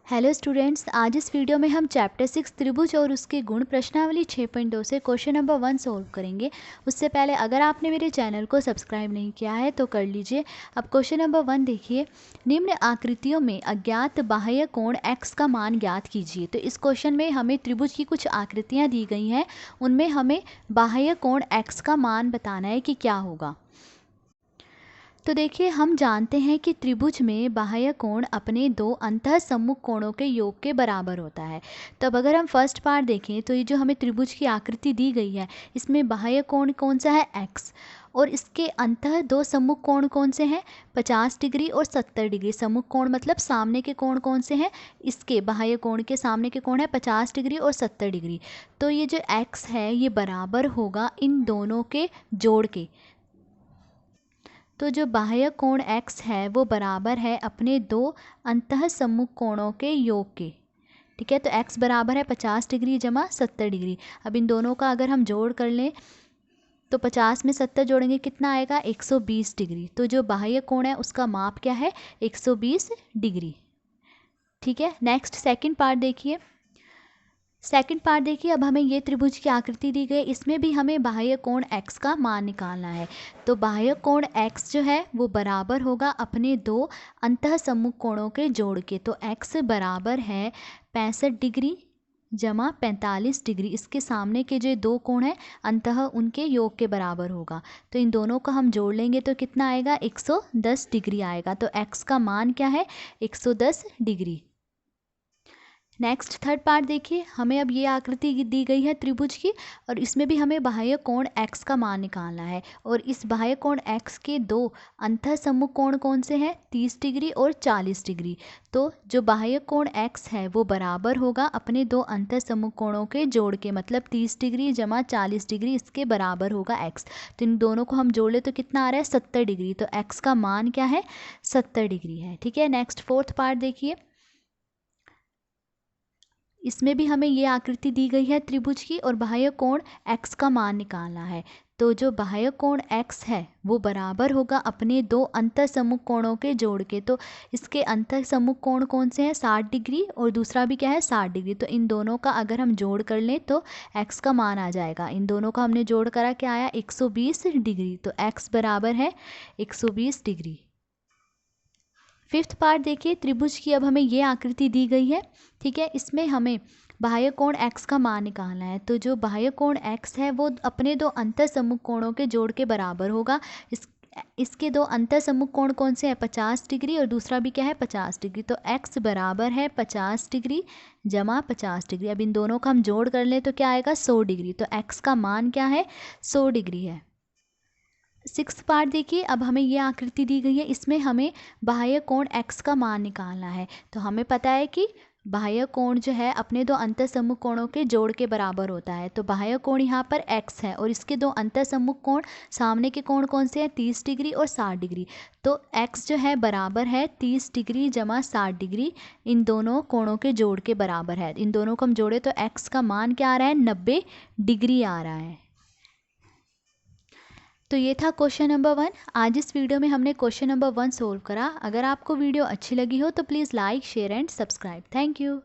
Hello students, आज इस video में हम चैप्टर 6 त्रिभुज और उसके गुण प्रश्नावली 6.2 से क्वेश्चन नंबर 1 सोल्व करेंगे। उससे पहले अगर आपने मेरे चैनल को सब्सक्राइब नहीं किया है तो कर लीजिए। अब क्वेश्चन नंबर 1 देखिए, निम्न आकृतियों में अज्ञात बाह्य कोण x का मान ज्ञात कीजिए। तो इस क्वेश्चन में हमें त्रिभुज की कुछ आकृतियाँ दी गई हैं, उनमें हमें बाह्य कोण x का मान बताना है कि क्या होगा। तो देखिए, हम जानते हैं कि त्रिभुज में बाह्य कोण अपने दो अंतः सम्मुख कोणों के योग के बराबर होता है। तो अब अगर हम फर्स्ट पार्ट देखें तो ये जो हमें त्रिभुज की आकृति दी गई है, इसमें बाह्य कोण कौन सा है x, और इसके अंतः दो सम्मुख कोण कौन से हैं 50 डिग्री और 70 डिग्री। सम्मुख कोण मतलब सामने के कोण कौन से हैं, इसके बाह्य कोण के सामने के कोण है 50 डिग्री और 70 डिग्री। तो ये जो x है ये बराबर होगा इन दोनों के जोड़ के। तो जो बाह्य कोण x है वो बराबर है अपने दो अंतः सम्मुख कोणों के योग के। ठीक है, तो x बराबर है 50 डिग्री जमा 70 डिग्री। अब इन दोनों का अगर हम जोड़ कर लें तो 50 में 70 जोड़ेंगे कितना आएगा 120 डिग्री। तो जो बाह्य कोण है उसका माप क्या है 120 डिग्री। ठीक है, नेक्स्ट सेकंड पार्ट देखिए। सेकंड पार्ट देखिए, अब हमें ये त्रिभुज की आकृति दी गई, इसमें भी हमें बाह्य कोण x का मान निकालना है। तो बाह्य कोण x जो है वो बराबर होगा अपने दो अंतः सम्मुख कोणों के जोड़ के। तो x बराबर है 65 डिग्री जमा 45 डिग्री। इसके सामने के जो दो कोण हैं अंतः उनके योग के बराबर होगा। तो इन दोनों का हम जोड़ लेंगे तो कितना आएगा 110 डिग्री आएगा। तो x का मान क्या है 110 डिग्री। नेक्स्ट थर्ड पार्ट देखिए, हमें अब ये आकृति दी गई है त्रिभुज की, और इसमें भी हमें बाह्य कोण x का मान निकालना है। और इस बाह्य कोण x के दो अंतः सम्मुख कोण कौन से हैं 30 डिग्री और 40 डिग्री। तो जो बाह्य कोण x है वो बराबर होगा अपने दो अंतः सम्मुख कोणों के जोड़ के, मतलब 30 डिग्री जमा 40 डिग्री, इसके बराबर होगा x। तो इन दोनों को हम जोड़ ले तो कितना आ रहा है 70 डिग्री। तो x का मान क्या है 70 डिग्री है। ठीक है, नेक्स्ट फोर्थ पार्ट देखिए, इसमें भी हमें ये आकृति दी गई है त्रिभुज की और बाह्य कोण x का मान निकालना है। तो जो बाह्य कोण x है वो बराबर होगा अपने दो अंतः सम्मुख कोणों के जोड़ के। तो इसके अंतः सम्मुख कोण कौन से हैं 60 डिग्री और दूसरा भी क्या है 60 डिग्री। तो इन दोनों का अगर हम जोड़ कर लें तो x का मान आ जाएगा। इन दोनों का हमने जोड़ करा, क्या आया 120 डिग्री। तो x बराबर है 120 डिग्री। फिफ्थ पार्ट देखिए, त्रिभुज की अब हमें ये आकृति दी गई है। ठीक है, इसमें हमें बाह्य कोण x का मान निकालना है। तो जो बाह्य कोण x है वो अपने दो अंतः सम्मुख कोणों के जोड़ के बराबर होगा। इसके दो अंतः सम्मुख कोण कौन से हैं 50 डिग्री और दूसरा भी क्या है 50 डिग्री। तो x बराबर है 50 डिग्री जमा 50 डिग्री। अब इन दोनों का हम जोड़ कर लें तो क्या आएगा 100 डिग्री। तो x का मान क्या है 100 डिग्री है। सिक्स्थ पार्ट देखिए, अब हमें ये आकृति दी गई है, इसमें हमें बाह्य कोण x का मान निकालना है। तो हमें पता है कि बाह्य कोण जो है अपने दो अंतः सम्मुख कोणों के जोड़ के बराबर होता है। तो बाह्य कोण यहाँ पर x है और इसके दो अंतः सम्मुख कोण सामने के कोण कौन से हैं 30 डिग्री और 60 डिग्री। तो x जो है बराबर है 30 डिग्री जमा 60 डिग्री, इन दोनों कोणों के जोड़ के बराबर है। इन दोनों को हम जोड़े तो x का मान क्या आ रहा है 90 डिग्री आ रहा है। तो ये था क्वेश्चन नंबर 1। आज इस वीडियो में हमने क्वेश्चन नंबर 1 सोल्व करा। अगर आपको वीडियो अच्छी लगी हो तो please like share and subscribe. Thank you.